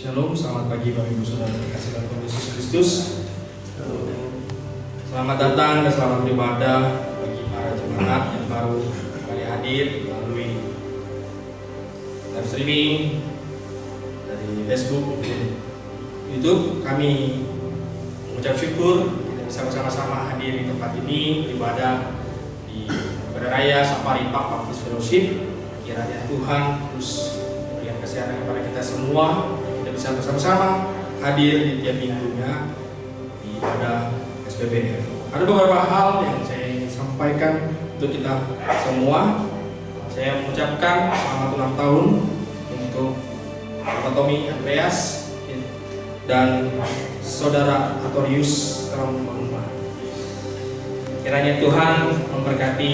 Shalom, selamat pagi Bapak Ibu Saudara terkasih dalam Tuhan Yesus Kristus. Selamat datang dan selamat beribadah bagi para jemaat yang baru kembali hadir melalui live streaming dari Facebook maupun YouTube. Kami mengucap syukur kita bisa bersama-sama hadir di tempat ini beribadah di Ibadah Raya Safari Park Baptist Fellowship. Kiranya Tuhan terus memberikan kesehatan kepada kita semua, kita bisa bersama-sama hadir di tiap minggunya di ibadah SPBF. Ada beberapa hal yang saya ingin sampaikan untuk kita semua. Saya mengucapkan selamat ulang tahun untuk Bapak Tommy Andreas dan Saudara Atorius Ramumba. Kiranya Tuhan memberkati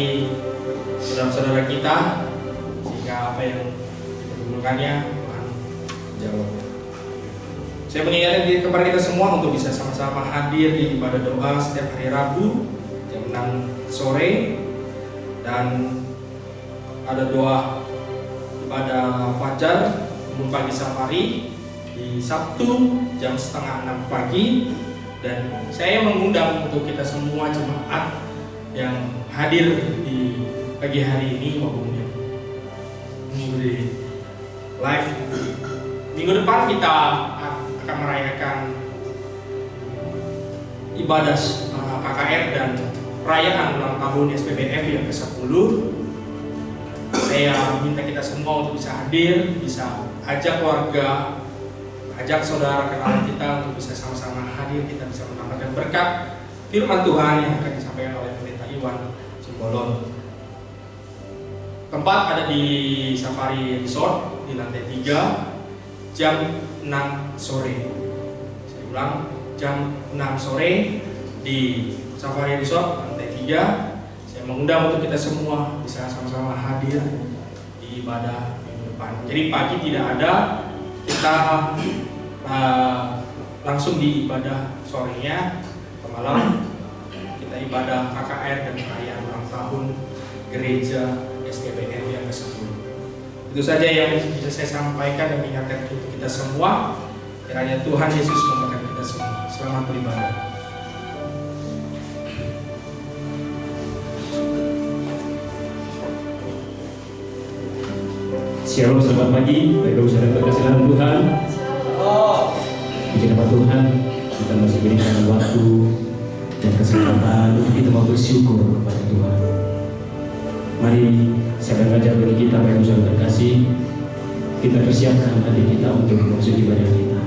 saudara-saudara kita, sehingga apa yang diperlukannya Tuhan jawab. Saya mengingatkan kepada kita semua untuk bisa sama-sama hadir di ibadah doa setiap hari Rabu jam 6 sore, dan ada doa ibadah fajar umum pagi safari di Sabtu jam setengah 6 pagi. Dan saya mengundang untuk kita semua jemaat yang hadir di pagi hari ini maupun yang mengikuti live. Minggu depan kita akan merayakan ibadah KKR dan perayaan ulang tahun SPBF yang ke-10. Saya minta kita semua untuk bisa hadir, bisa ajak keluarga, ajak saudara kenalan kita untuk bisa sama-sama hadir. Kita bisa mendapatkan berkat firman Tuhan yang akan disampaikan oleh Pendeta Iwan Simbolon. Tempat ada di Safari Resort di lantai 3 jam 6 sore. Saya ulang, jam 6 sore di Safari Resort lantai 3. Saya mengundang untuk kita semua bisa sama-sama hadir di ibadah minggu depan. Jadi pagi tidak ada, kita langsung di ibadah sorenya ke malam. Kita ibadah KKR dan perayaan ulang tahun gereja SPBF yang ke-10. Itu saja yang bisa saya sampaikan dan mengingatkan untuk kita semua. Kiranya Tuhan Yesus memberkati kita semua. Selamat beribadah. Shalom, selamat pagi, Bapak Ibu Saudara terkasih dalam Tuhan. Puji nama Tuhan, kita masih diberikan waktu dan kesempatan untuk kita mau bersyukur kepada Tuhan. Mari saya mengajak bagi kita, Bapak Ibu Saudara terkasih, kita persiapkan hati kita untuk masuk ibadah kita.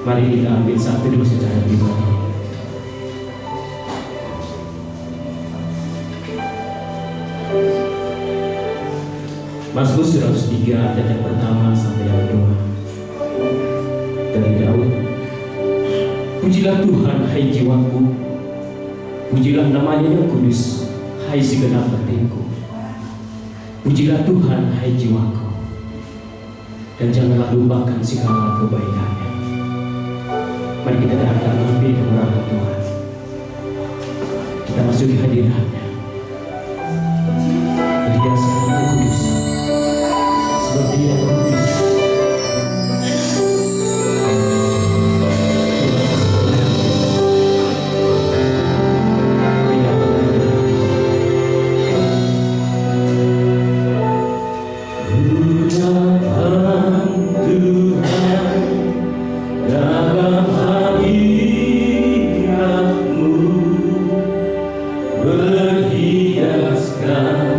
Mari kita ambil satu dulu secara pribadi. Mazmur 103 ayat yang pertama sampai yang kedua dari Daud. Pujilah Tuhan, hai jiwaku, pujilah namanya yang kudus, hai segenap hatiku. Pujilah Tuhan, hai jiwaku, dan janganlah lupakan segala kebaikannya. Mari kita datang ambil kemurahan Tuhan, kita masuk di hadiratnya. Dia sangat kudus, sebab Dia kudus. Berhiaskan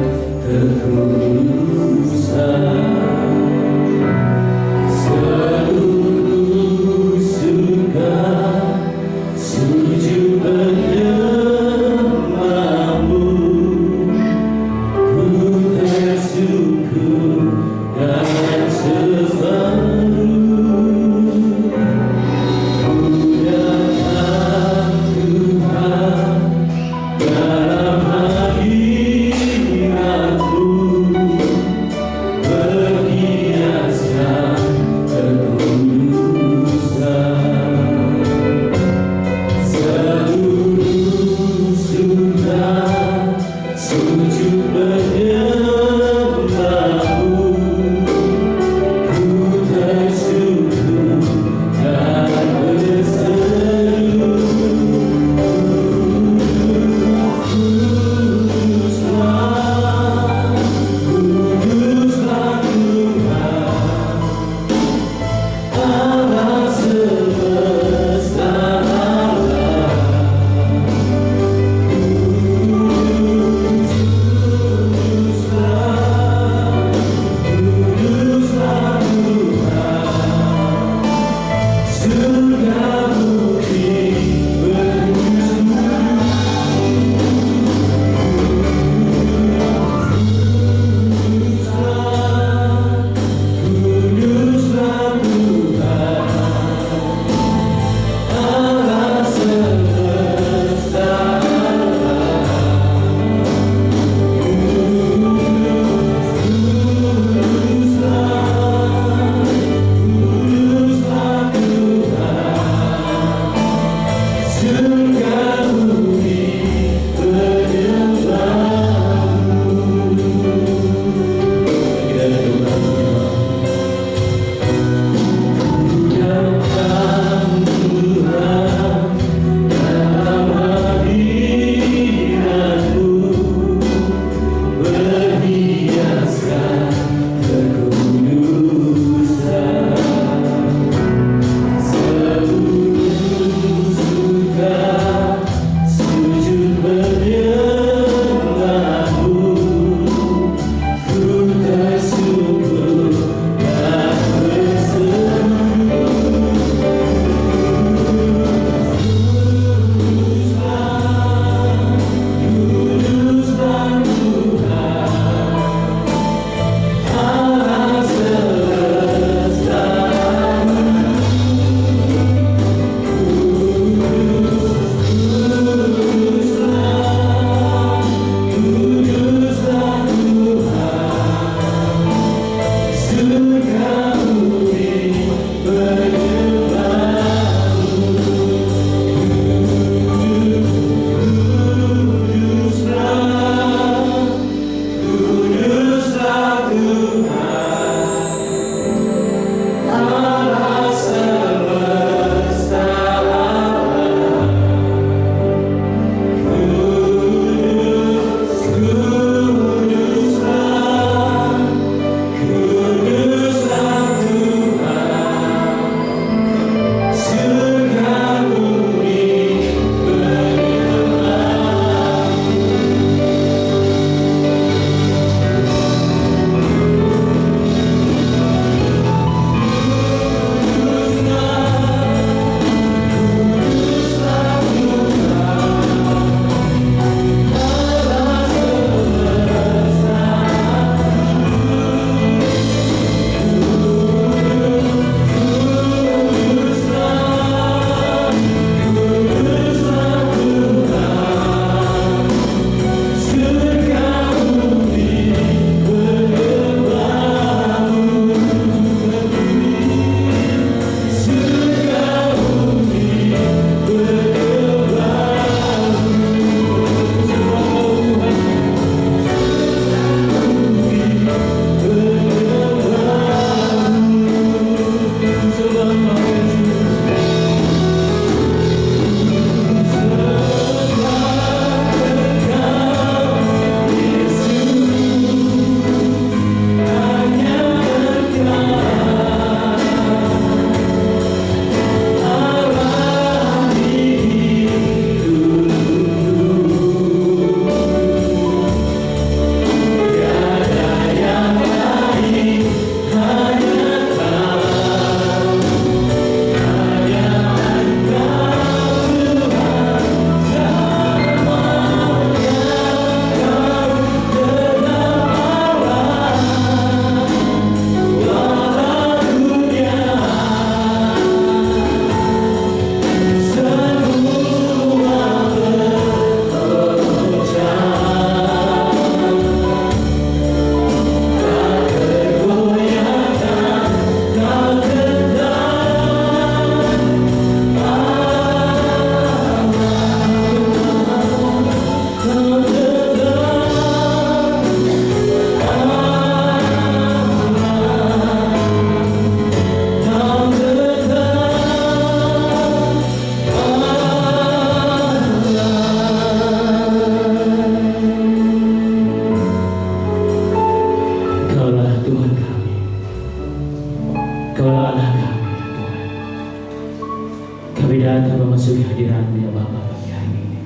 datang memasuki hadirat-Mu ya Bapa pagi hari ini.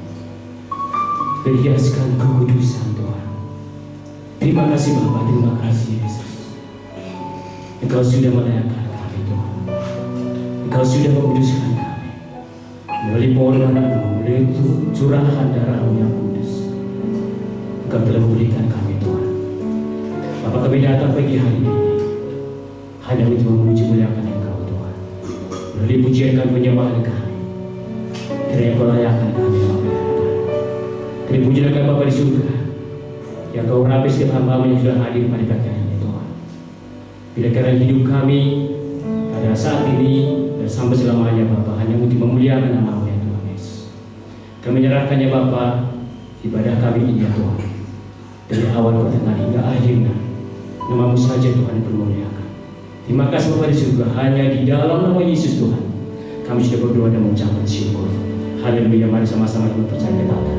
Perhiaskan kekudusan Tuhan. Terima kasih Bapa, terima kasih Yesus. Engkau sudah melayakkan kami Tuhan. Engkau sudah menguduskan kami. Melalui pengorbanan-Mu, melalui curahan darah-Mu yang kudus. Engkau telah memulihkan kami Tuhan. Bapa, kami datang pagi hari ini hanya untuk memuji muliakan Engkau Tuhan. Melalui pujian dan penyembahan kami. Kiranya Kau layakkan kami Bapa ya Tuhan. Kami pujikan Bapa di surga, yang Kau urapi setiap hamba-Mu yang sudah hadir pada pagi ini Tuhan. Bila kiranya hidup kami pada saat ini dan sampai selamanya Bapa hanya untuk memuliakan nama-Mu ya Tuhan Yesus. Kami menyerahkannya Bapa ibadah kami ini ya Tuhan. Dari awal pertengahan hingga akhirnya nama-Mu saja Tuhan dipermuliakan. Terima kasih Bapa di surga, hanya di dalam nama Yesus Tuhan kami sudah berdoa dan mengucapkan syukur. Haleluya, mari sama-sama kita percaya katakan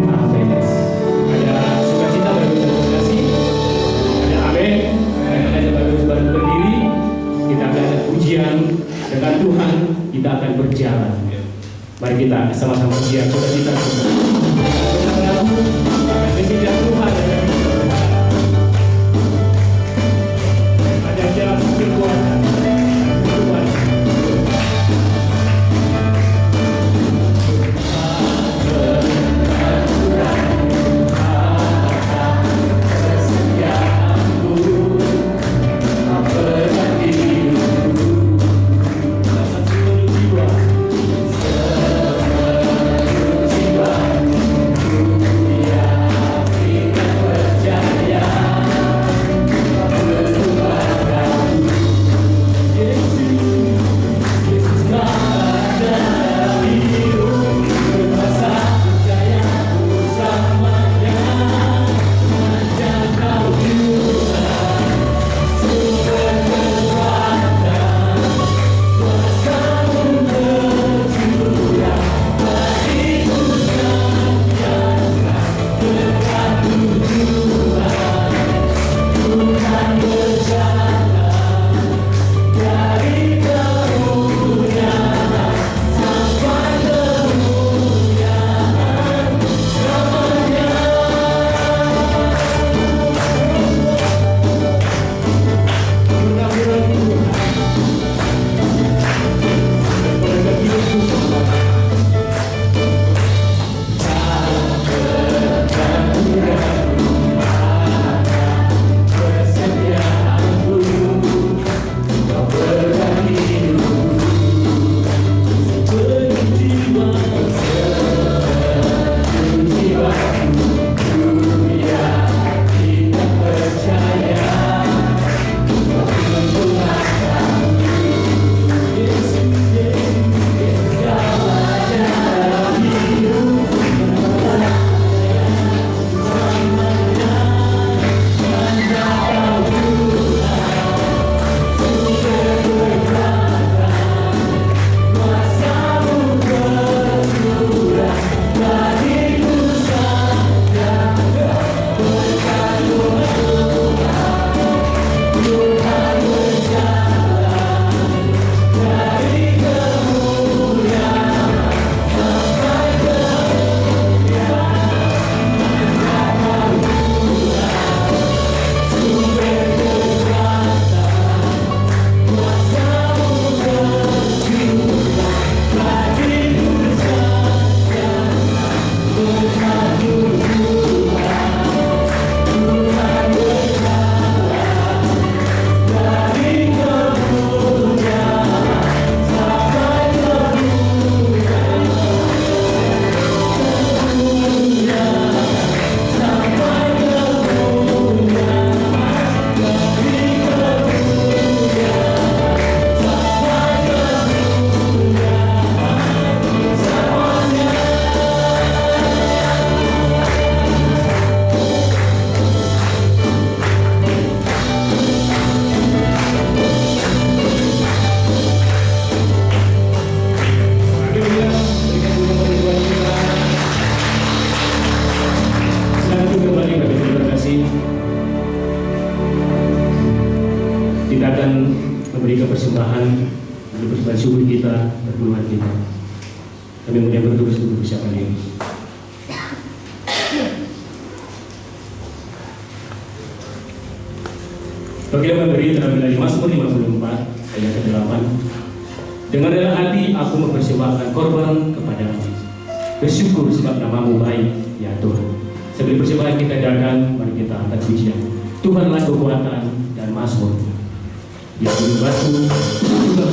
amin. Ada sukacita bagi terima kasih. Ada amin. Ada baru berdiri. Kita akan ada pujian dengan Tuhan. Kita akan berjalan. Mari kita sama-sama pujian sukacita. Pujian Tuhan. Ada jalan kekuatan. Jiwa memberikan persembahan, persembahan syukur kita, perpuluhan kita. Kami kemudian bertugas untuk persiapan diri. Bagi yang memberi terambil dari Mazmur 54 ayat ke-8. Dengan rela hati aku mempersembahkan korban kepadamu. Bersyukur sebab namamu baik, ya Tuhan. Sebelum persembahan kita datang, mari kita angkat pujian. Tuhanlah kekuatan dan mazmur. Ya gunung batu juga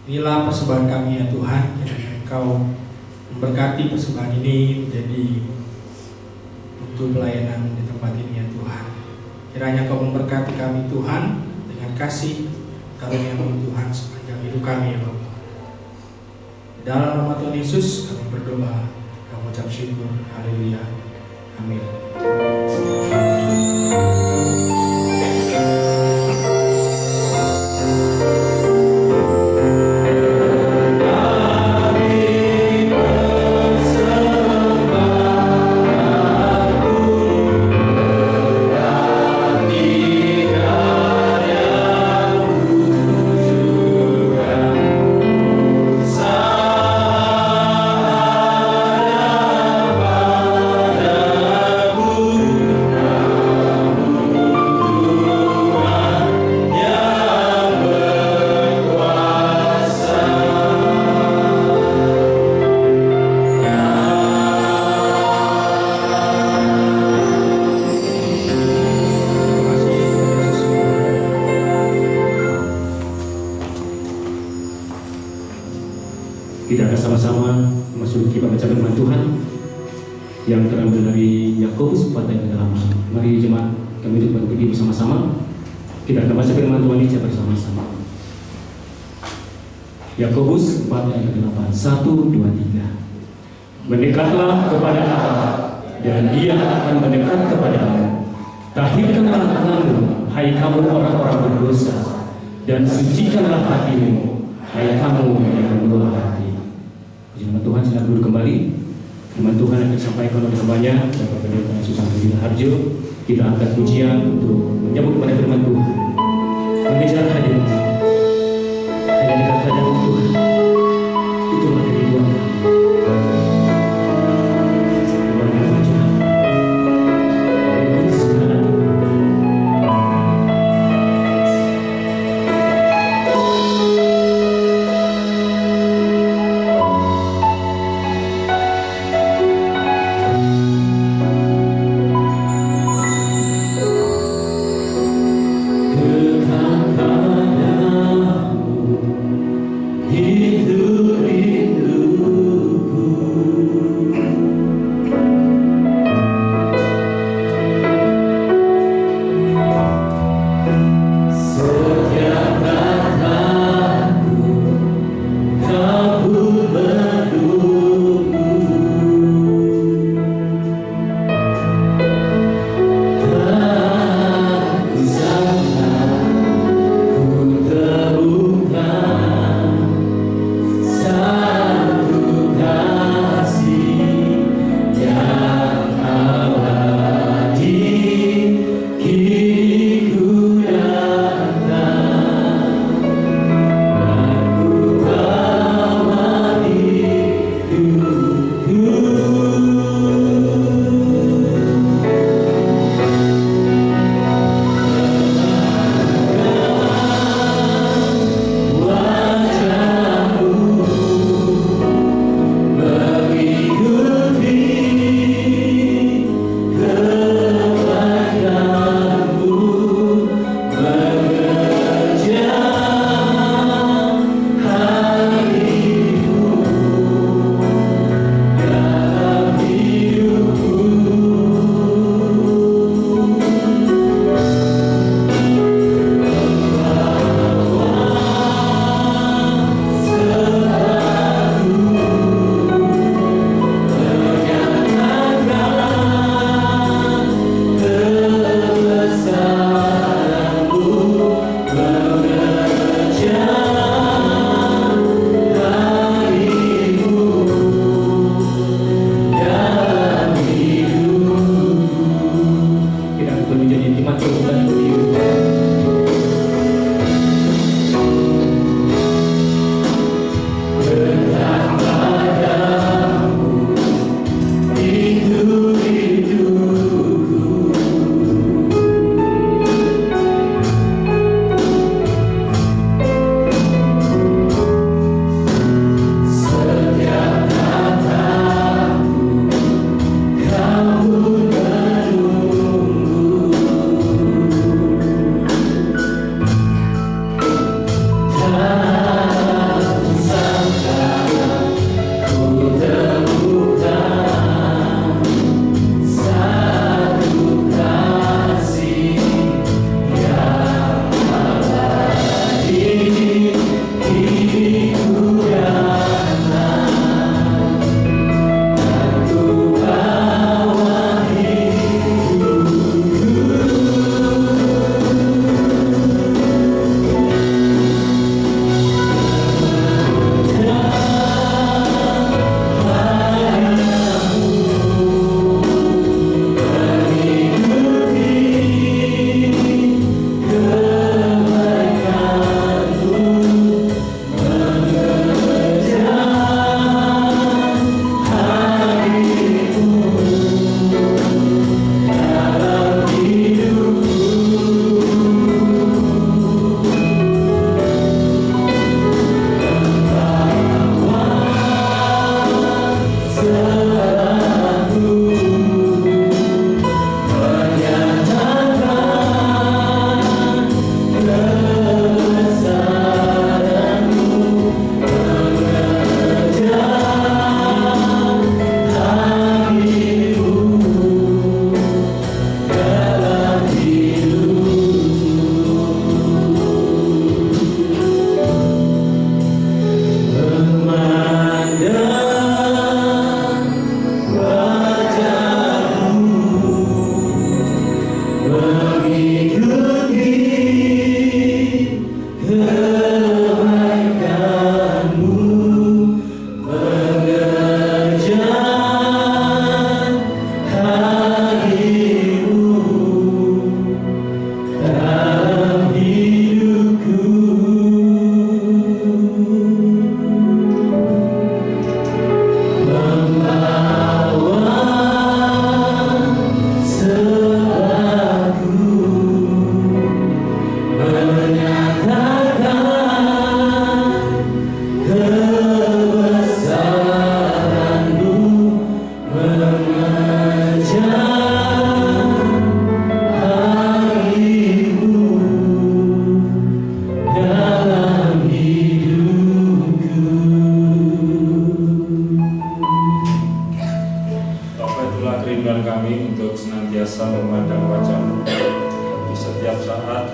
Inilah persembahan kami ya Tuhan, kiranya Engkau memberkati persembahan ini menjadi untuk pelayanan di tempat ini ya Tuhan. Kiranya Kau memberkati kami Tuhan dengan kasih karunia-Mu Tuhan sepanjang hidup kami ya Bapa. Dalam nama Tuhan Yesus kami berdoa, kami ucap syukur. Haleluya. Amin. Kita akan sama-sama memasuki pembacaan firman Tuhan yang terambil dari Yakobus 4 ayat ke-8. Mari jemaat kami duduk berdiri bersama-sama. Kita akan baca firman Tuhan ini bersama-sama. Yakobus 4 ayat ke-8. 1, 2, 3. Mendekatlah kepada Allah dan Dia akan mendekat kepadamu. Tahirkanlah tanganmu, hai kamu orang-orang berdosa, dan sucikanlah hatimu, hai kamu yang murah hati. Firman Tuhan sedang duduk kembali. Firman Tuhan yang disampaikan oleh hambanya Bapak Pendeta Susan Budi Harjo. Kita angkat pujian untuk menyambut kepada firman Tuhan. Mengejar hadirmu, hanya dekat padamu Tuhan. Itulah kerinduan kami. Tuhan yang wajah, berikut segala hati.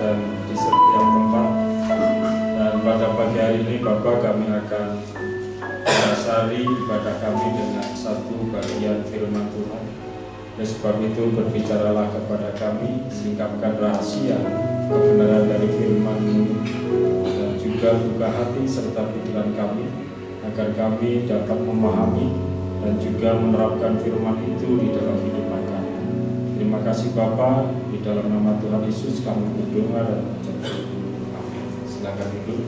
dan di setiap tempat. Dan pada pagi hari ini Bapak, kami akan mendasari ibadah kami dengan satu bagian firman Tuhan. Oleh sebab itu berbicaralah kepada kami, singkapkan rahasia kebenaran dari firman-Mu, dan juga buka hati serta pikiran kami, agar kami dapat memahami dan juga menerapkan firman itu di dalam kehidupan kami. Terima kasih Bapa, di dalam nama Tuhan Yesus kami berdoa dan mengucap syukur. Amin. Silakan duduk.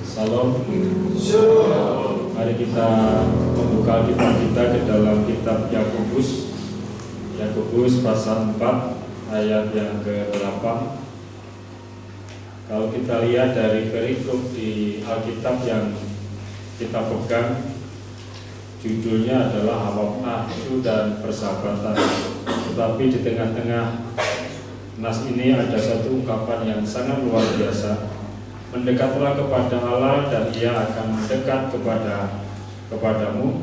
Salam. Mari kita membuka kitab kita ke dalam kitab Yakobus. Yakobus pasal 4 ayat yang ke-8. Kalau kita lihat dari perikop di Alkitab yang kita pegang, judulnya adalah hawa nafsu dan persahabatan. Tetapi di tengah-tengah nas ini ada satu ungkapan yang sangat luar biasa. Mendekatlah kepada Allah dan Ia akan mendekat kepadamu.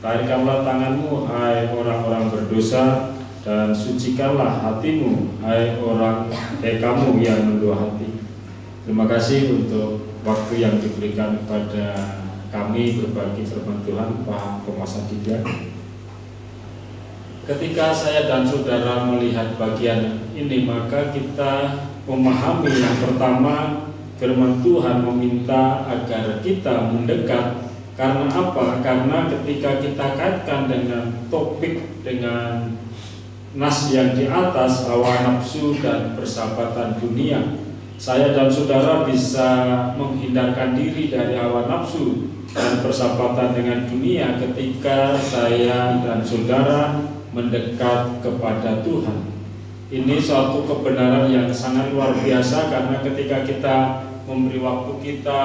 Tarikkanlah tanganmu, hai orang-orang berdosa, dan sucikanlah hatimu, hai kamu yang mendua hati. Terima kasih untuk waktu yang diberikan kepada kami berbagi firman Tuhan, Pak Penguasa Tiga. Ketika saya dan saudara melihat bagian ini, maka kita memahami yang pertama, firman Tuhan meminta agar kita mendekat. Karena apa? Karena ketika kita kaitkan dengan topik, dengan nas yang di atas, hawa nafsu dan persahabatan dunia, saya dan saudara bisa menghindarkan diri dari hawa nafsu dan persahabatan dengan dunia ketika saya dan saudara mendekat kepada Tuhan. Ini suatu kebenaran yang sangat luar biasa, karena ketika kita memberi waktu kita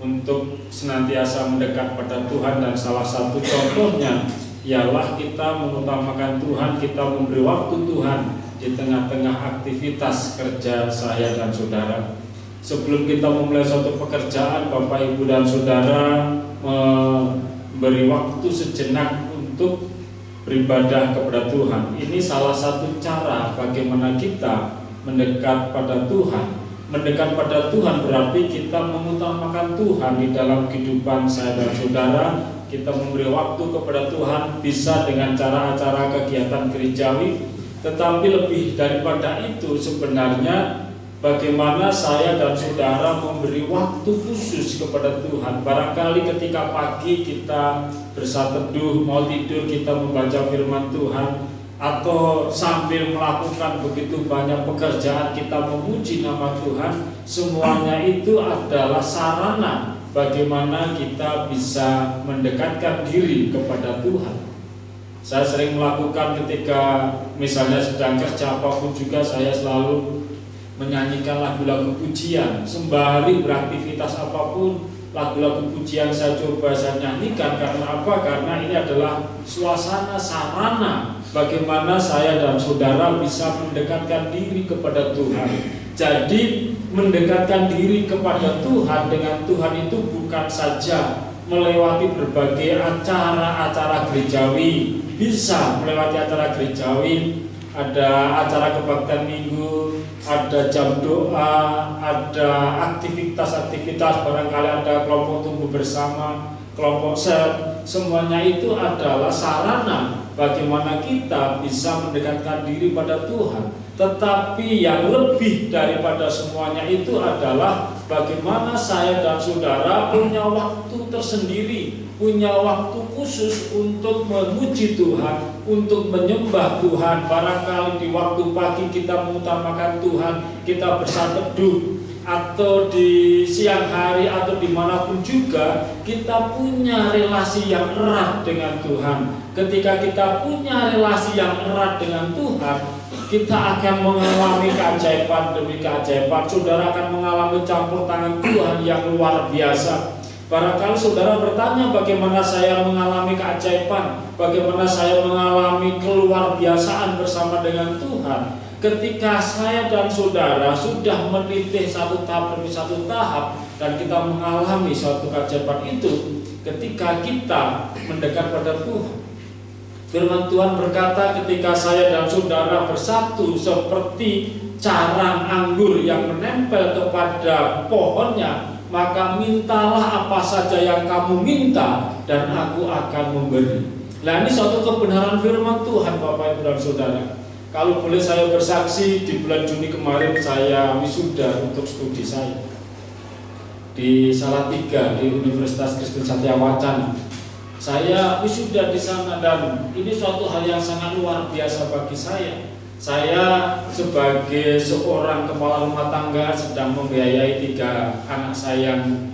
untuk senantiasa mendekat pada Tuhan, dan salah satu contohnya ialah kita mengutamakan Tuhan, kita memberi waktu Tuhan di tengah-tengah aktivitas kerja saya dan saudara. Sebelum kita memulai suatu pekerjaan, Bapak, Ibu, dan saudara memberi waktu sejenak untuk beribadah kepada Tuhan. Ini salah satu cara bagaimana kita mendekat pada Tuhan. Mendekat pada Tuhan berarti kita mengutamakan Tuhan di dalam kehidupan saya dan saudara. Kita memberi waktu kepada Tuhan bisa dengan cara-cara kegiatan gerejawi, tetapi lebih daripada itu sebenarnya bagaimana saya dan saudara memberi waktu khusus kepada Tuhan. Barangkali ketika pagi kita bersaat teduh, mau tidur kita membaca firman Tuhan, atau sambil melakukan begitu banyak pekerjaan kita memuji nama Tuhan. Semuanya itu adalah sarana bagaimana kita bisa mendekatkan diri kepada Tuhan. Saya sering melakukan ketika misalnya sedang kerja apapun juga, saya selalu menyanyikan lagu-lagu pujian. Sembari beraktivitas apapun, lagu-lagu pujian saya coba saya nyanyikan. Karena apa? Karena ini adalah suasana, sarana bagaimana saya dan saudara bisa mendekatkan diri kepada Tuhan. Jadi mendekatkan diri kepada Tuhan dengan Tuhan itu bukan saja melewati berbagai acara-acara gerejawi. Bisa melewati acara gerejawi, ada acara kebaktian minggu, ada jam doa, ada aktivitas-aktivitas, barangkali ada kelompok tumbuh bersama, kelompok sel. Semuanya itu adalah sarana bagaimana kita bisa mendekatkan diri pada Tuhan. Tetapi yang lebih daripada semuanya itu adalah bagaimana saya dan saudara punya waktu tersendiri, punya waktu khusus untuk memuji Tuhan, untuk menyembah Tuhan. Barangkali di waktu pagi kita mengutamakan Tuhan, kita bersaat teduh, atau di siang hari atau dimanapun juga kita punya relasi yang erat dengan Tuhan. Ketika kita punya relasi yang erat dengan Tuhan, kita akan mengalami keajaiban demi keajaiban. Saudara akan mengalami campur tangan Tuhan yang luar biasa. Barangkali saudara bertanya, bagaimana saya mengalami keajaiban, bagaimana saya mengalami keluar biasaan bersama dengan Tuhan. Ketika saya dan saudara sudah meniti satu tahap demi satu tahap, dan kita mengalami suatu keajaiban itu, ketika kita mendekat pada Tuhan. Firman Tuhan berkata, ketika saya dan saudara bersatu seperti carang anggur yang menempel kepada pohonnya, maka mintalah apa saja yang kamu minta dan aku akan memberi. Nah, ini suatu kebenaran firman Tuhan, Bapak Ibu dan Saudara. Kalau boleh saya bersaksi, di bulan Juni kemarin saya wisuda untuk studi saya di Salatiga di Universitas Kristen Satya Wacana. Saya wisuda di sana dan ini suatu hal yang sangat luar biasa bagi saya. Saya sebagai seorang kepala rumah tangga sedang membiayai 3 anak saya yang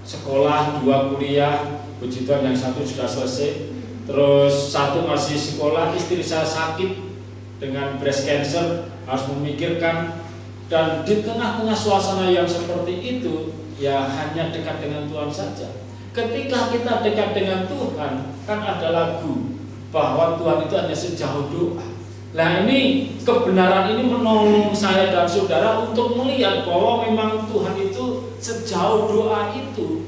sekolah, 2 kuliah, puji Tuhan yang 1 sudah selesai. Terus 1 masih sekolah, istri saya sakit dengan breast cancer, harus memikirkan. Dan di tengah-tengah suasana yang seperti itu, ya hanya dekat dengan Tuhan saja. Ketika kita dekat dengan Tuhan, kan ada lagu bahwa Tuhan itu hanya sejauh doa. Nah, ini kebenaran ini menolong saya dan saudara untuk melihat bahwa memang Tuhan itu sejauh doa itu.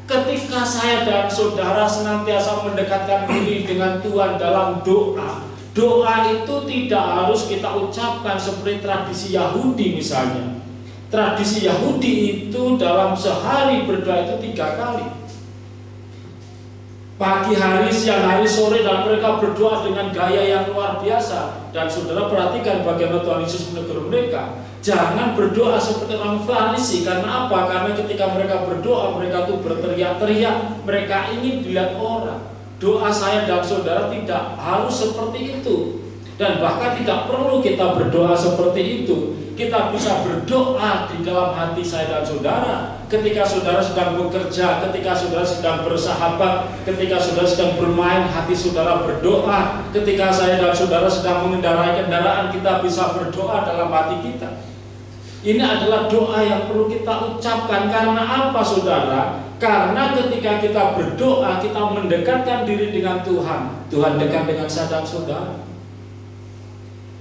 Ketika saya dan saudara senantiasa mendekatkan diri dengan Tuhan dalam doa, doa itu tidak harus kita ucapkan seperti tradisi Yahudi misalnya. Tradisi Yahudi itu dalam sehari berdoa itu 3 kali. Pagi hari, siang hari, sore, dan mereka berdoa dengan gaya yang luar biasa. Dan saudara perhatikan bagaimana Tuhan Yesus menegur mereka. Jangan berdoa seperti orang Farisi. Karena apa? Karena ketika mereka berdoa, mereka tuh berteriak-teriak. Mereka ingin dilihat orang. Doa saya dan saudara tidak harus seperti itu. Dan bahkan tidak perlu kita berdoa seperti itu. Kita bisa berdoa di dalam hati saya dan saudara. Ketika saudara sedang bekerja, ketika saudara sedang bersahabat, ketika saudara sedang bermain, hati saudara berdoa. Ketika saya dan saudara sedang mengendarai kendaraan, kita bisa berdoa dalam hati kita. Ini adalah doa yang perlu kita ucapkan. Karena apa, saudara? Karena ketika kita berdoa, kita mendekatkan diri dengan Tuhan. Tuhan dekat dengan saya dan saudara.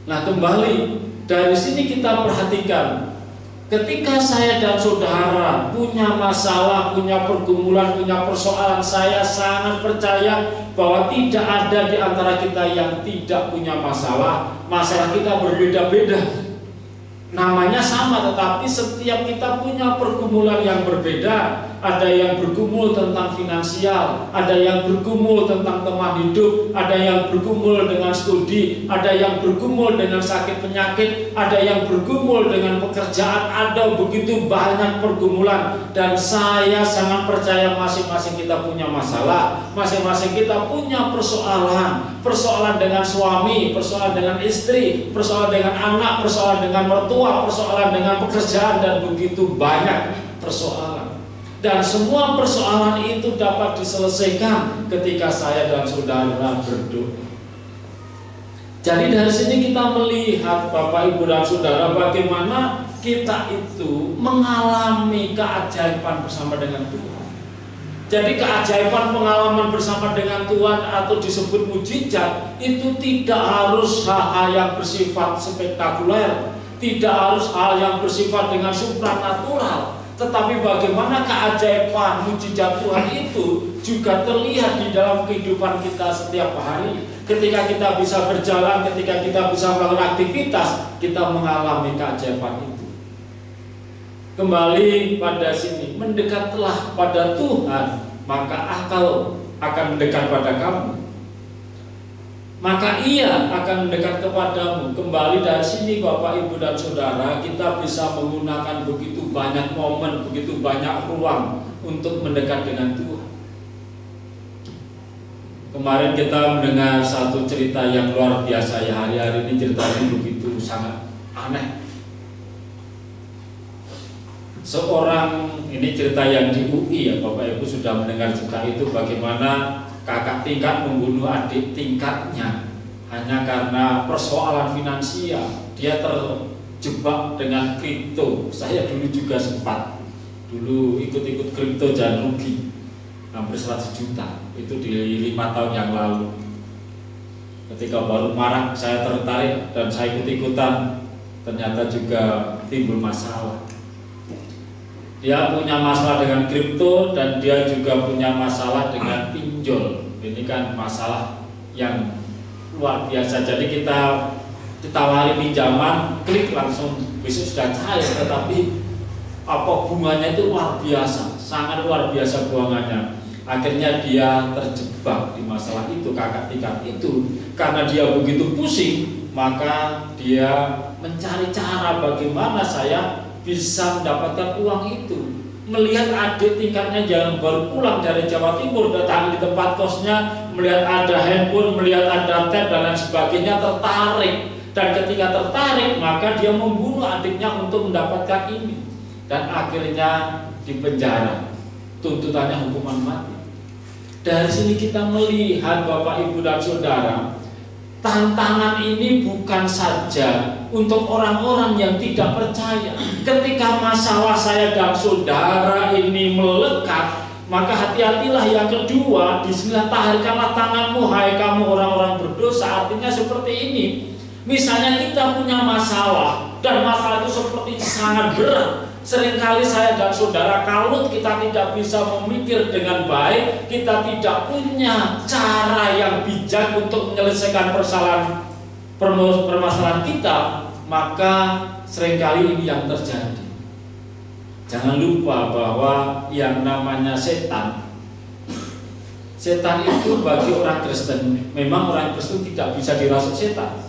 Nah, kembali dari sini kita perhatikan, ketika saya dan saudara punya masalah, punya pergumulan, punya persoalan, saya sangat percaya bahwa tidak ada di antara kita yang tidak punya masalah. Masalah kita berbeda-beda. Namanya sama, tetapi setiap kita punya pergumulan yang berbeda. Ada yang bergumul tentang finansial, ada yang bergumul tentang teman hidup, ada yang bergumul dengan studi, ada yang bergumul dengan sakit penyakit, ada yang bergumul dengan pekerjaan. Ada begitu banyak pergumulan. Dan saya sangat percaya masing-masing kita punya masalah, masing-masing kita punya persoalan. Persoalan dengan suami, persoalan dengan istri, persoalan dengan anak, persoalan dengan mertua, persoalan dengan pekerjaan, dan begitu banyak persoalan. Dan semua persoalan itu dapat diselesaikan ketika saya dan saudara berdoa. Jadi dari sini kita melihat, Bapak, Ibu, dan Saudara, bagaimana kita itu mengalami keajaiban bersama dengan Tuhan. Jadi keajaiban pengalaman bersama dengan Tuhan atau disebut mujizat itu tidak harus hal-hal yang bersifat spektakuler, tidak harus hal yang bersifat dengan supranatural. Tetapi bagaimana keajaiban mujizat Tuhan itu juga terlihat di dalam kehidupan kita setiap hari. Ketika kita bisa berjalan, ketika kita bisa melakukan aktivitas, kita mengalami keajaiban itu. Kembali pada sini, mendekatlah pada Tuhan, maka akal akan mendekat pada kamu. Maka ia akan mendekat kepadamu. Kembali dari sini, Bapak, Ibu, dan Saudara, kita bisa menggunakan begitu banyak momen, begitu banyak ruang untuk mendekat dengan Tuhan. Kemarin kita mendengar satu cerita yang luar biasa ya. Hari-hari ini ceritanya begitu sangat aneh. Seorang, ini cerita yang di UI ya, Bapak Ibu sudah mendengar cerita itu, bagaimana kakak tingkat membunuh adik tingkatnya hanya karena persoalan finansial. Dia terjebak dengan kripto. Saya dulu juga sempat ikut-ikut kripto dan rugi hampir 100 juta. Itu di 5 tahun yang lalu. Ketika baru marak, saya tertarik dan saya ikut-ikutan. Ternyata juga timbul masalah. Dia punya masalah dengan kripto dan dia juga punya masalah dengan pinjol. Ini kan masalah yang luar biasa. Jadi kita ditawari pinjaman, klik langsung besok sudah cair. Tetapi apa bunganya itu luar biasa, sangat luar biasa buangannya. Akhirnya dia terjebak di masalah itu, kakak tingkat itu. Karena dia begitu pusing, maka dia mencari cara bagaimana saya bisa mendapatkan uang itu. Melihat adik tingkatnya yang baru pulang dari Jawa Timur, datang di tempat kosnya, melihat ada handphone, melihat ada tab dan lain sebagainya, tertarik. Dan ketika tertarik, maka dia membunuh adiknya untuk mendapatkan ini. Dan akhirnya dipenjara, tuntutannya hukuman mati. Dari sini kita melihat Bapak Ibu dan Saudara, tantangan ini bukan saja untuk orang-orang yang tidak percaya. Ketika masalah saya dan saudara ini melekat, maka hati-hatilah. Yang kedua, disinilah tahirkanlah tanganmu, hai kamu orang-orang berdosa. Artinya seperti ini. Misalnya kita punya masalah, dan masalah itu seperti sangat berat. Seringkali saya dan saudara, kalau kita tidak bisa memikir dengan baik, kita tidak punya cara yang bijak untuk menyelesaikan permasalahan kita, maka seringkali ini yang terjadi. Jangan lupa bahwa yang namanya setan itu bagi orang Kristen, memang orang Kristen tidak bisa dirasuk setan.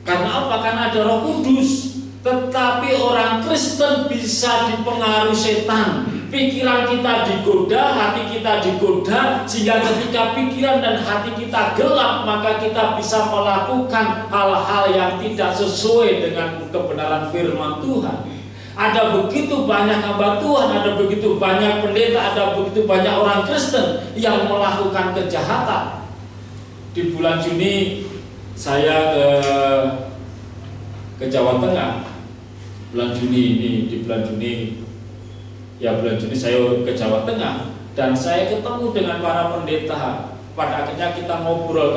Karena apa? Karena ada Roh Kudus. Tetapi orang Kristen bisa dipengaruhi setan. Pikiran kita digoda, hati kita digoda, sehingga ketika pikiran dan hati kita gelap, maka kita bisa melakukan hal-hal yang tidak sesuai dengan kebenaran firman Tuhan. Ada begitu banyak hamba Tuhan, ada begitu banyak pendeta, ada begitu banyak orang Kristen yang melakukan kejahatan. Di bulan Juni saya ke Jawa Tengah. Bulan Juni ini, di bulan Juni saya ke Jawa Tengah dan saya ketemu dengan para pendeta. Pada akhirnya kami ngobrol,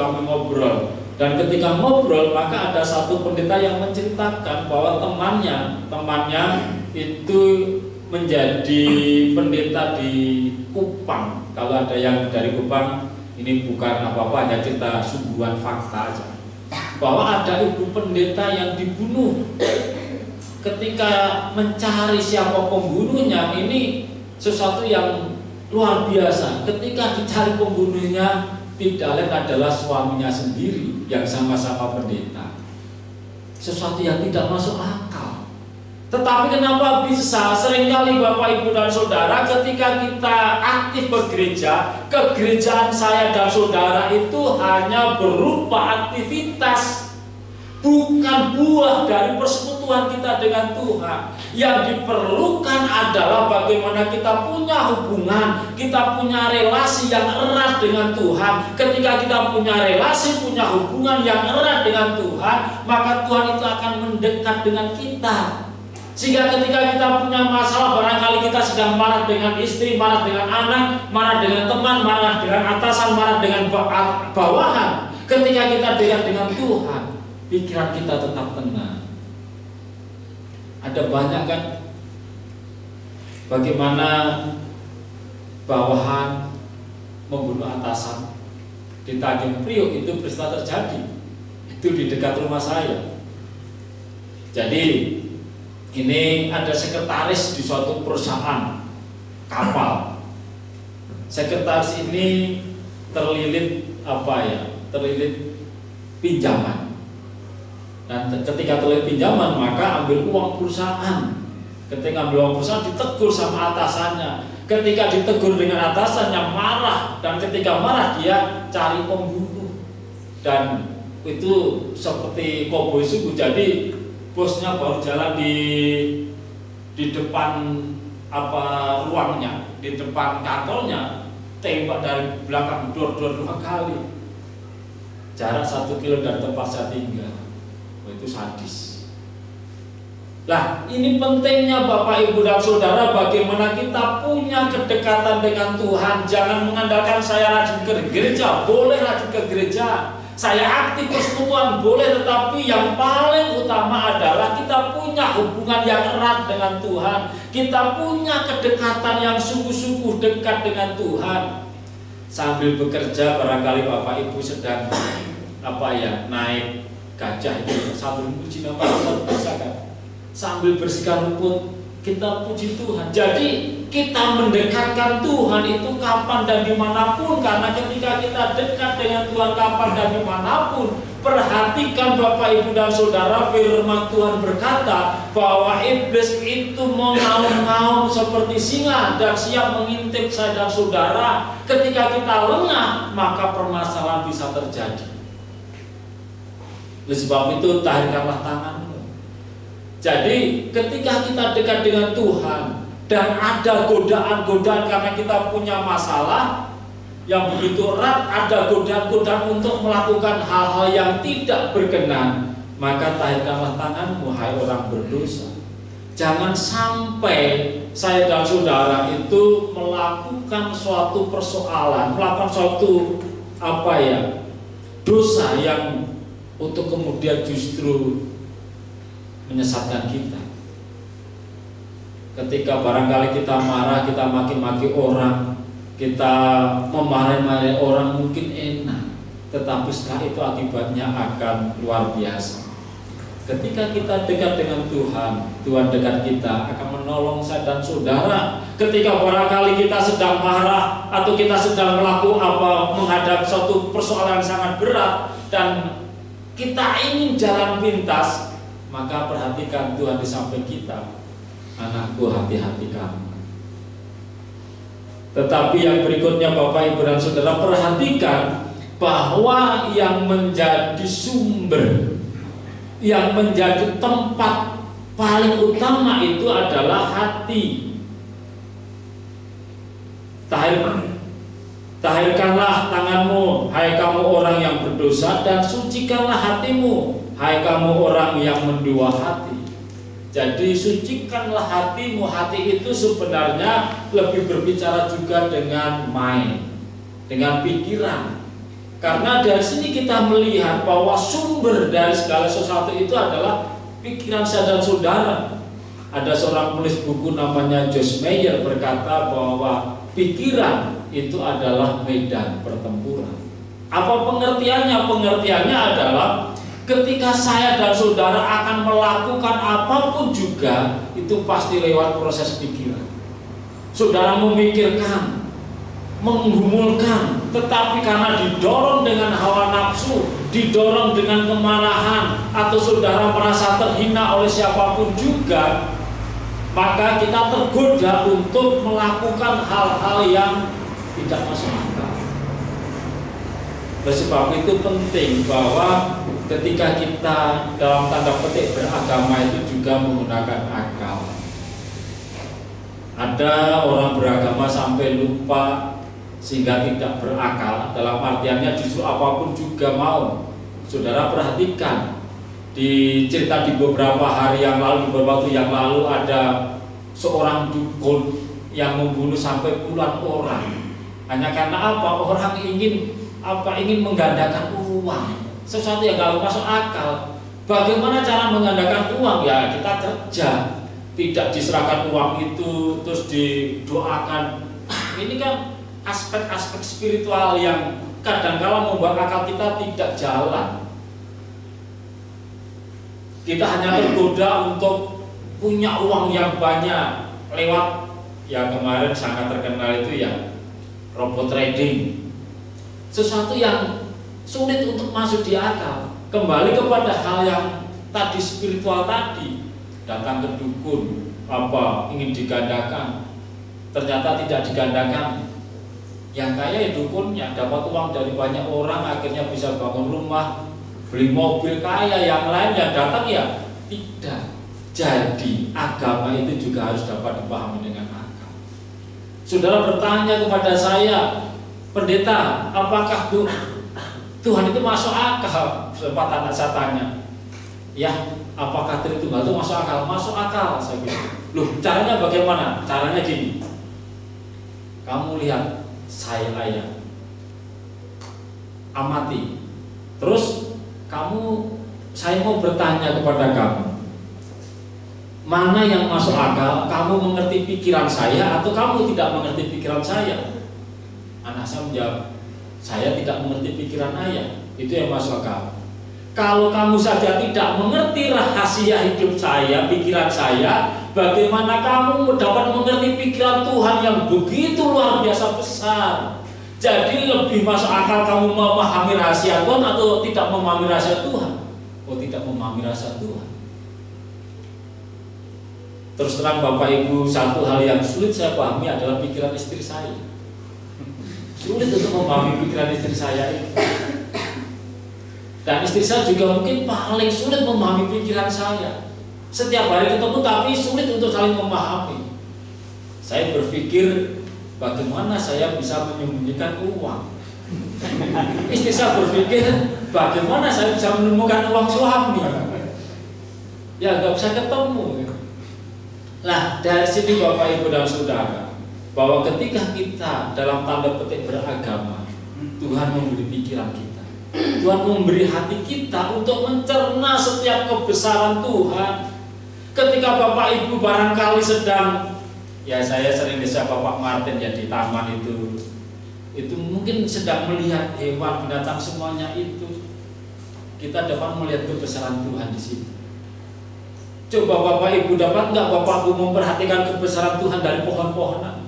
dan ketika ngobrol maka ada satu pendeta yang menceritakan bahwa temannya itu menjadi pendeta di Kupang. Kalau ada yang dari Kupang, ini bukan apa-apa, hanya cerita sungguhan fakta aja, bahwa ada ibu pendeta yang dibunuh. Ketika mencari siapa pembunuhnya, ini sesuatu yang luar biasa. Ketika dicari pembunuhnya, tidak lain adalah suaminya sendiri yang sama-sama pendeta. Sesuatu yang tidak masuk akal. Tetapi kenapa bisa? Seringkali Bapak Ibu dan Saudara, ketika kita aktif bergereja, kegerejaan saya dan saudara itu hanya berupa aktivitas, bukan buah dari persekutuan kita dengan Tuhan. Yang diperlukan adalah bagaimana kita punya hubungan, kita punya relasi yang erat dengan Tuhan. Ketika kita punya relasi, punya hubungan yang erat dengan Tuhan, maka Tuhan itu akan mendekat dengan kita. Sehingga ketika kita punya masalah, barangkali kita sedang marah dengan istri, marah dengan anak, marah dengan teman, marah dengan atasan, marah dengan bawahan. Ketika kita dekat dengan Tuhan, pikiran kita tetap tenang. Ada banyak kan bagaimana bawahan membunuh atasan di Tanjung Priok. Itu peristiwa terjadi, itu di dekat rumah saya. Jadi ini ada sekretaris di suatu perusahaan kapal. Sekretaris ini terlilit terlilit pinjaman. Dan ketika terlilit pinjaman, maka ambil uang perusahaan. Ketika ambil uang perusahaan, ditegur sama atasannya. Ketika ditegur dengan atasannya, marah. Dan ketika marah, dia cari pembunuh. Dan itu seperti koboi suku. Jadi bosnya baru jalan di depan ruangnya, di depan kantornya, tembak dari belakang dua kali. Jarak 1 kilo dari tempat saya tinggal. Itu sadis. Lah, ini pentingnya Bapak Ibu dan Saudara, bagaimana kita punya kedekatan dengan Tuhan. Jangan mengandalkan saya rajin ke gereja, boleh rajin ke gereja, Saya aktif persekutuan boleh, tetapi yang paling utama adalah kita punya hubungan yang erat dengan Tuhan. Kita punya kedekatan yang sungguh-sungguh dekat dengan Tuhan. Sambil bekerja barangkali Bapak Ibu sedang naik gajah itu sambil puji nama Tuhan, bisa kan? Sambil bersihkan rumput kita puji Tuhan. Jadi kita mendekatkan Tuhan itu kapan dan dimanapun, karena ketika kita dekat dengan Tuhan kapan dan dimanapun, perhatikan Bapak Ibu dan Saudara, firman Tuhan berkata bahwa iblis itu mengaum-ngaum seperti singa dan siap mengintip saya dan saudara. Ketika kita lengah, maka permasalahan bisa terjadi. Oleh sebab itu tahirkanlah tanganmu. Jadi ketika kita dekat dengan Tuhan dan ada godaan-godaan karena kita punya masalah yang begitu erat, ada godaan-godaan untuk melakukan hal-hal yang tidak berkenan, maka tahirkanlah tanganmu, hai orang berdosa. Jangan sampai saya dan saudara itu melakukan suatu persoalan, melakukan suatu dosa yang untuk kemudian justru menyesatkan kita. Ketika barangkali kita marah, kita maki-maki orang, kita memarahi orang, mungkin enak, tetapi setelah itu akibatnya akan luar biasa. Ketika kita dekat dengan Tuhan, Tuhan dekat kita, akan menolong saya dan saudara. Ketika barangkali kita sedang marah atau kita sedang menghadapi suatu persoalan yang sangat berat dan kita ingin jalan pintas, maka perhatikan Tuhan di samping kita. Anakku, hati-hati kamu. Tetapi yang berikutnya Bapak Ibu dan Saudara, perhatikan bahwa yang menjadi sumber, yang menjadi tempat paling utama itu adalah hati. Tahirkanlah tanganmu, hai kamu orang yang berdosa, dan sucikanlah hatimu, hai kamu orang yang mendua hati. Jadi sucikanlah hatimu. Hati itu sebenarnya lebih berbicara juga dengan mind, dengan pikiran. Karena dari sini kita melihat bahwa sumber dari segala sesuatu itu adalah pikiran saya dan saudara. Ada seorang penulis buku namanya Joyce Meyer berkata bahwa pikiran itu adalah medan pertempuran. Apa pengertiannya? Pengertiannya adalah ketika saya dan saudara akan melakukan apapun juga, itu pasti lewat proses pikiran. Saudara memikirkan, menggumulkan, tetapi karena didorong dengan hawa nafsu, didorong dengan kemarahan, atau saudara merasa terhina oleh siapapun juga, maka kita tergoda untuk melakukan hal-hal yang tidak masuk akal. Oleh sebab itu penting bahwa ketika kita dalam tanda petik beragama itu juga menggunakan akal. Ada orang beragama sampai lupa sehingga tidak berakal, dalam artiannya justru apapun juga mau. Saudara perhatikan di cerita di beberapa hari yang lalu, beberapa waktu yang lalu, ada seorang dukun yang membunuh sampai puluhan orang. Hanya karena apa? Orang ingin menggandakan uang, sesuatu yang gak masuk akal. Bagaimana cara menggandakan uang? Ya kita kerja, tidak diserahkan uang itu terus didoakan. Ini kan aspek-aspek spiritual yang kadang-kala membuat akal kita tidak jalan. Kita hanya tergoda untuk punya uang yang banyak lewat ya kemarin sangat terkenal itu ya robot trading. Sesuatu yang sulit untuk masuk di akal. Kembali kepada hal yang tadi spiritual tadi, datang ke dukun, ingin digandakan, ternyata tidak digandakan. Yang kaya ya dukunnya, dapat uang dari banyak orang, akhirnya bisa bangun rumah, beli mobil kaya. Yang lain yang datang ya tidak. Jadi agama itu juga harus dapat dipahami dengan akal. Saudara bertanya kepada saya, pendeta, apakah Tuhan itu masuk akal? Sempat anak saya tanya, ya apakah Tritunggal itu masuk akal? Masuk akal, saya bilang. Loh caranya bagaimana? Caranya gini, kamu lihat saya ayah, amati, Terus saya mau bertanya kepada kamu, mana yang masuk akal? Kamu mengerti pikiran saya atau kamu tidak mengerti pikiran saya? Anak saya menjawab, saya tidak mengerti pikiran ayah. Itu yang masuk akal. Kalau kamu saja tidak mengerti rahasia hidup saya, pikiran saya, bagaimana kamu dapat mengerti pikiran Tuhan yang begitu luar biasa besar? Jadi lebih masuk akal kamu memahami rahasia Tuhan atau tidak memahami rahasia Tuhan? Oh, tidak memahami rahasia Tuhan. Terus terang Bapak Ibu, satu hal yang sulit saya pahami adalah pikiran istri saya. Sulit untuk memahami pikiran istri saya itu. Dan istri saya juga mungkin paling sulit memahami pikiran saya. Setiap hari ketemu tapi sulit untuk saling memahami. Saya berpikir bagaimana saya bisa menyembunyikan uang. Istri saya berpikir bagaimana saya bisa menemukan uang suami. Ya nggak bisa ketemu. Nah, dari sini Bapak Ibu dan Saudara, bahwa ketika kita dalam tanda petik beragama, Tuhan memberi pikiran kita, Tuhan memberi hati kita untuk mencerna setiap kebesaran Tuhan. Ketika Bapak Ibu barangkali sedang, ya saya sering disapa Bapak Martin ya di taman itu mungkin sedang melihat hewan, binatang semuanya itu, kita dapat melihat kebesaran Tuhan di situ. Coba Bapak Ibu dapat nggak Bapak Ibu memperhatikan kebesaran Tuhan dari pohon-pohonan?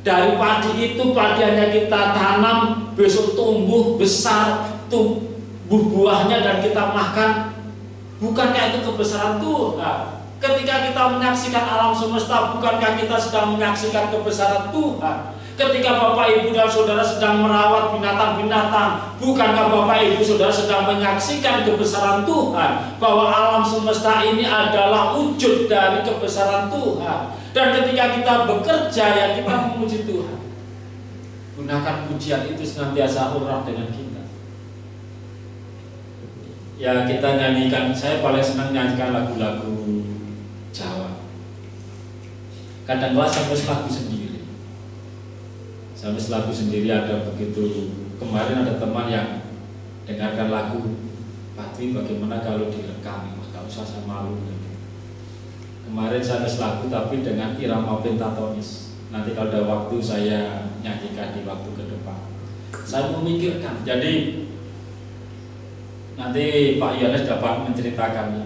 Dari padi itu, padiannya kita tanam, besok tumbuh besar, tumbuh buahnya dan kita makan. Bukankah itu kebesaran Tuhan? Ketika kita menyaksikan alam semesta, bukankah kita sedang menyaksikan kebesaran Tuhan? Ketika Bapak Ibu dan Saudara sedang merawat binatang-binatang, bukankah Bapak Ibu Saudara sedang menyaksikan kebesaran Tuhan? Bahwa alam semesta ini adalah wujud dari kebesaran Tuhan. Dan ketika kita bekerja, ya kita memuji Tuhan. Gunakan pujian itu senantiasa urah dengan kita. Ya kita nyanyikan, saya paling senang nyanyikan lagu-lagu Jawa. Kadang-kadang sampai lagu sendiri. Sampai lagu sendiri ada begitu. Kemarin ada teman yang dengarkan lagu, Pak Dwi bagaimana kalau direkam? Gak usah saya malu. Kemarin saya nulis lagu tapi dengan irama pentatonis. Nanti kalau ada waktu saya nyanyikan di waktu ke depan. Saya memikirkan. Jadi nanti Pak Yohanes dapat menceritakannya.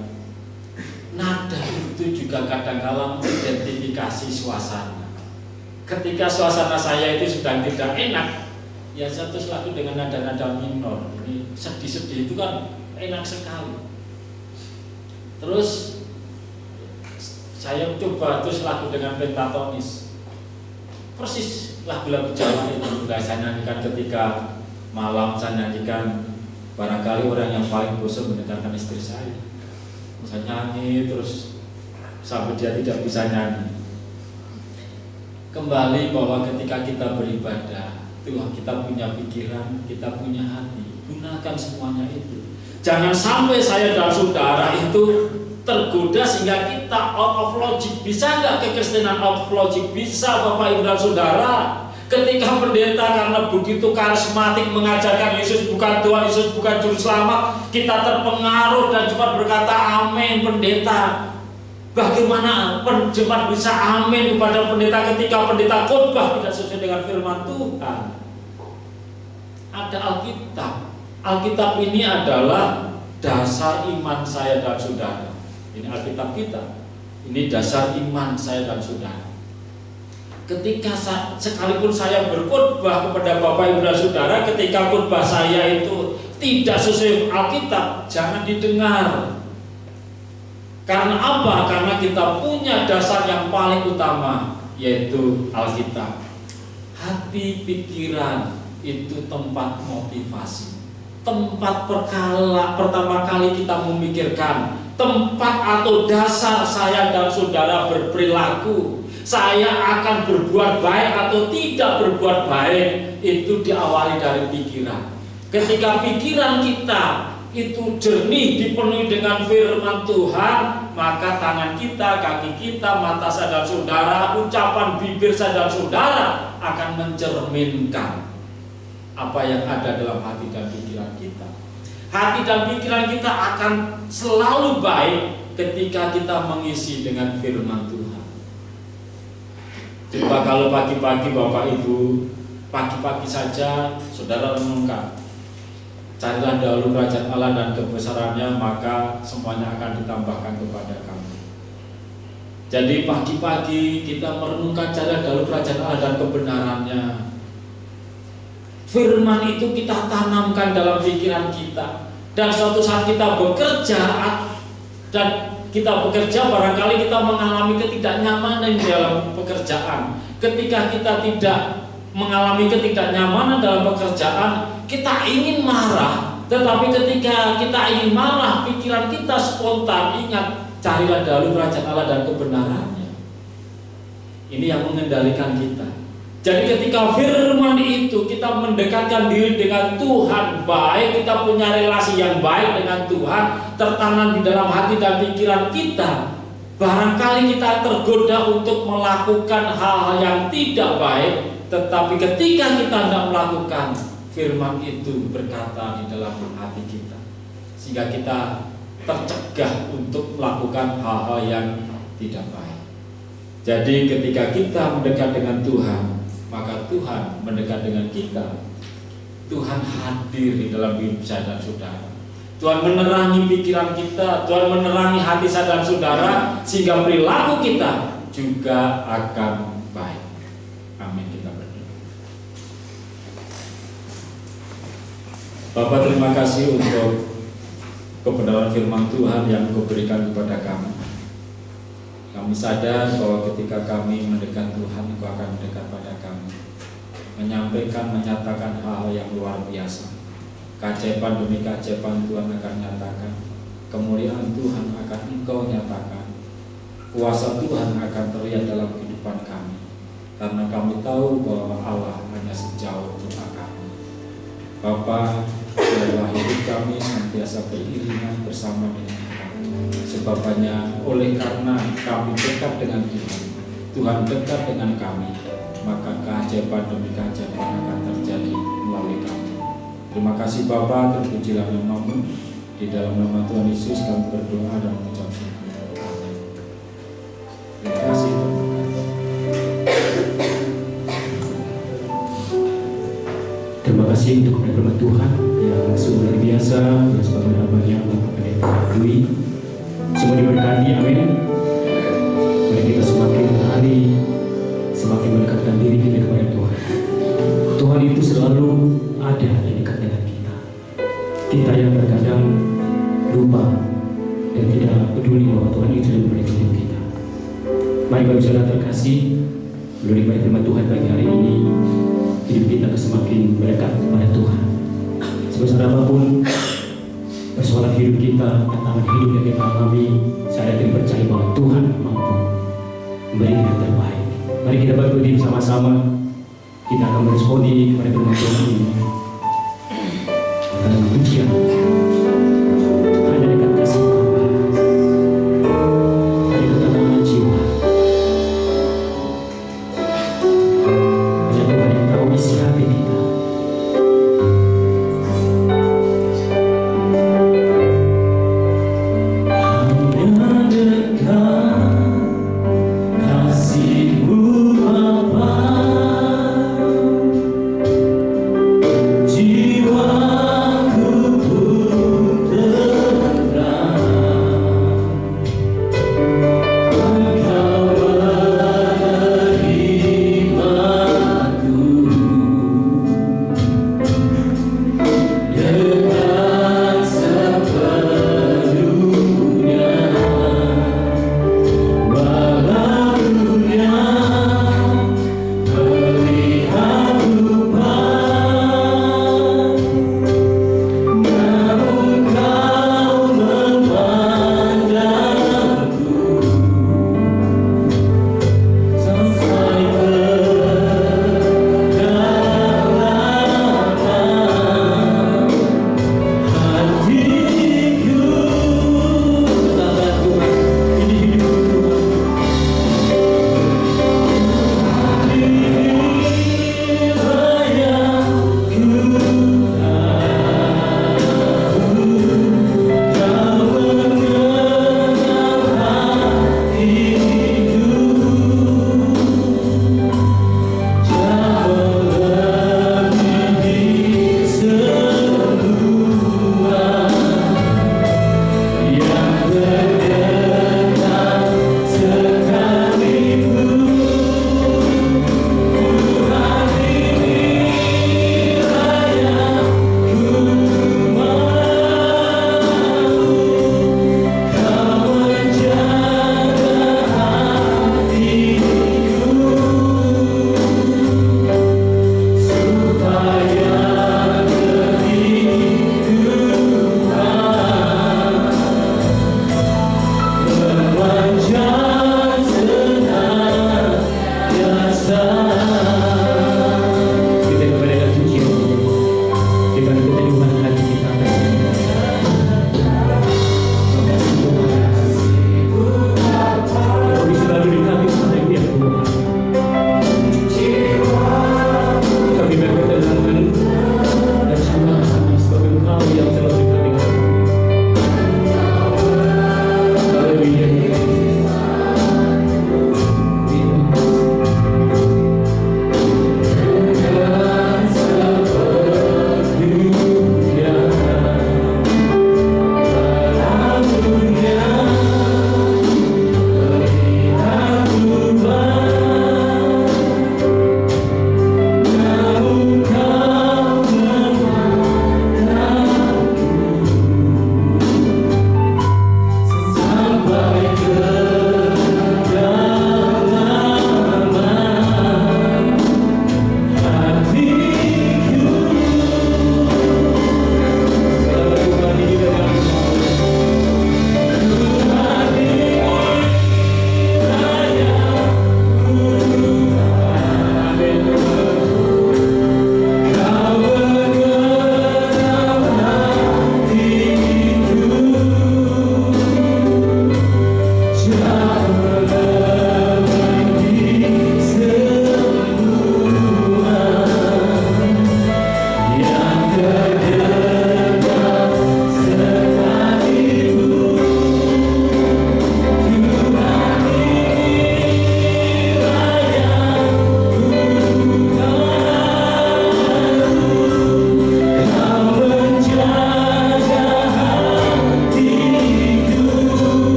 Nada itu juga kadang-kala mengidentifikasi suasana. Ketika suasana saya itu sedang tidak enak, ya saya terus lagu dengan nada-nada minor. Ini sedih-sedih itu kan enak sekali. Terus saya coba terus lagu dengan pentatonis. Persis lagu-lagu Jawa itu saya nyanyikan ketika malam, saya nyanyikan barangkali orang yang paling bosan mendengarkan istri saya. Saya nyanyi terus sampai dia tidak bisa nyanyi. Kembali bahwa ketika kita beribadah, Tuhan kita punya pikiran, kita punya hati. Gunakan semuanya itu. Jangan sampai saya dan saudara itu tergoda sehingga kita out of logic. Bisa nggak kekristenan out of logic? Bisa Bapak Ibu dan Saudara. Ketika pendeta karena begitu karismatik mengajarkan Yesus bukan Tuhan, Yesus bukan Juru Selamat, kita terpengaruh dan cepat berkata amin pendeta. Bagaimana jemaat bisa amin kepada pendeta ketika pendeta khotbah tidak sesuai dengan firman Tuhan? Ada Alkitab. Alkitab ini adalah dasar iman saya dan saudara. Ini Alkitab kita. Ini dasar iman saya dan saudara. Ketika sekalipun saya berkhotbah kepada Bapak Ibu dan Saudara, ketika khotbah saya itu tidak sesuai Alkitab, jangan didengar. Karena apa? Karena kita punya dasar yang paling utama, yaitu Alkitab. Hati pikiran itu tempat motivasi, tempat pertama kali kita memikirkan, tempat atau dasar saya dan saudara berperilaku. Saya akan berbuat baik atau tidak berbuat baik, itu diawali dari pikiran. Ketika pikiran kita itu jernih, dipenuhi dengan firman Tuhan, maka tangan kita, kaki kita, mata saya dan saudara, ucapan bibir saya dan saudara akan mencerminkan apa yang ada dalam hati dan pikiran kita. hati dan pikiran kita akan selalu baik ketika kita mengisi dengan firman Tuhan. Coba kalau pagi-pagi Bapak Ibu, pagi-pagi saja saudara renungkan, carilah dahulu kerajaan Allah dan kebesarannya, maka semuanya akan ditambahkan kepada kamu. Jadi pagi-pagi kita merenungkan, carilah dahulu kerajaan Allah dan kebenarannya. Firman itu kita tanamkan dalam pikiran kita, dan suatu saat kita bekerja barangkali kita mengalami ketidaknyamanan di dalam pekerjaan. Ketika kita tidak mengalami ketidaknyamanan dalam pekerjaan, kita ingin marah. Tetapi ketika kita ingin marah, pikiran kita spontan ingat, carilah dahulu kerajaan Allah dan kebenarannya. Ini yang mengendalikan kita. Jadi ketika firman itu kita mendekatkan diri dengan Tuhan, baik kita punya relasi yang baik dengan Tuhan, tertanam di dalam hati dan pikiran kita, barangkali kita tergoda untuk melakukan hal-hal yang tidak baik. Tetapi ketika kita tidak melakukan, firman itu berkata di dalam hati kita, sehingga kita tercegah untuk melakukan hal-hal yang tidak baik. Jadi ketika kita mendekat dengan Tuhan, maka Tuhan mendekat dengan kita. Tuhan hadir di dalam hidup saya dan saudara. Tuhan menerangi pikiran kita, Tuhan menerangi hati saya dan saudara, sehingga perilaku kita juga akan baik. Amin. Kita berdoa. Bapak, terima kasih untuk kebenaran firman Tuhan yang Engkau berikan kepada kami. Kami sadar bahwa ketika kami mendekat Tuhan, Engkau akan mendekat pada kami, menyampaikan, menyatakan hal-hal yang luar biasa. Keajaiban demi keajaiban Tuhan akan nyatakan, kemuliaan Tuhan akan Engkau nyatakan, kuasa Tuhan akan terlihat dalam kehidupan kami, karena kami tahu bahwa Allah hanya sejauh doa kami. Bapa, biarlah hidup kami senantiasa beriringan bersama dengan Kami. Sebab hanya oleh karena kami dekat dengan Tuhan, Tuhan dekat dengan kami, maka keajaiban demi keajaiban akan terjadi melalui kami. Terima kasih Bapa, terpujilah nama-Mu. Di dalam nama Tuhan Yesus kami berdoa dan mengucap syukur. Amin. Terima kasih. Terima kasih untuk kebenaran Tuhan yang sungguh luar biasa, yang sebagaimana hambanya Bapak Pendeta Dwi. Semua diberkati, amin. Mari kita semakin hari semakin mendekatkan diri kita kepada Tuhan. Tuhan itu selalu ada di dekat dengan kita. Kita yang terkadang lupa dan tidak peduli bahwa Tuhan itu sudah memberikan hidup kita. Mari Bapak Saudara terkasih, melalui firman Tuhan pagi hari ini, hidup kita semakin mendekat kepada Tuhan. Sebesar apapun persoalan hidup kita, tantangan hidup yang kita alami, saya yakin percaya bahwa Tuhan mampu memberikan yang terbaik. Mari kita berdiri bersama-sama. Kita akan meresponi kepada firman Tuhan ini. Dalam pujian hanya dekat kasih Bapa, hanya ketenangan jiwa. Hanya Tuhan yang tahu isi hati kita. Jiwaku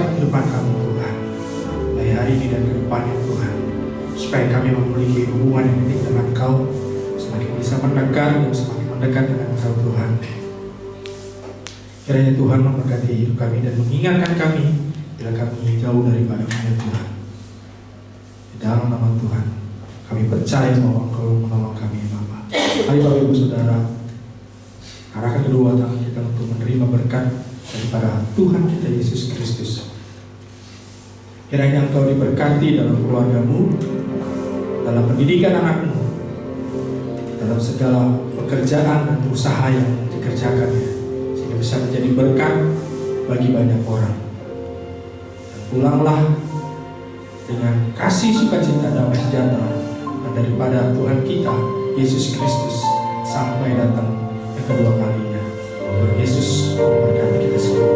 setiap kehidupan kami Tuhan, mulai hari ini dan ke depannya Tuhan, supaya kami memiliki hubungan yang intim dengan Kau, semakin bisa mendekat dan semakin mendekat dengan Kau Tuhan. Kiranya Tuhan memberkati hidup kami dan mengingatkan kami bila kami jauh daripada-Mu ya Tuhan. Di dalam nama Tuhan kami percaya bahwa Engkau menolong kami Bapa. Mari Bapak Ibu Saudara, arahkan kedua tangan kita untuk menerima berkat daripada Tuhan kita Yesus Kristus. Kiranya Engkau diberkati dalam keluargamu, dalam pendidikan anakmu, dalam segala pekerjaan dan usaha yang dikerjakannya, sehingga bisa menjadi berkat bagi banyak orang. Dan pulanglah dengan kasih, sukacita, damai sejahtera daripada Tuhan kita Yesus Kristus sampai datang yang kedua kalinya. Tuhan Yesus memberkati kita semua.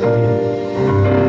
Amin.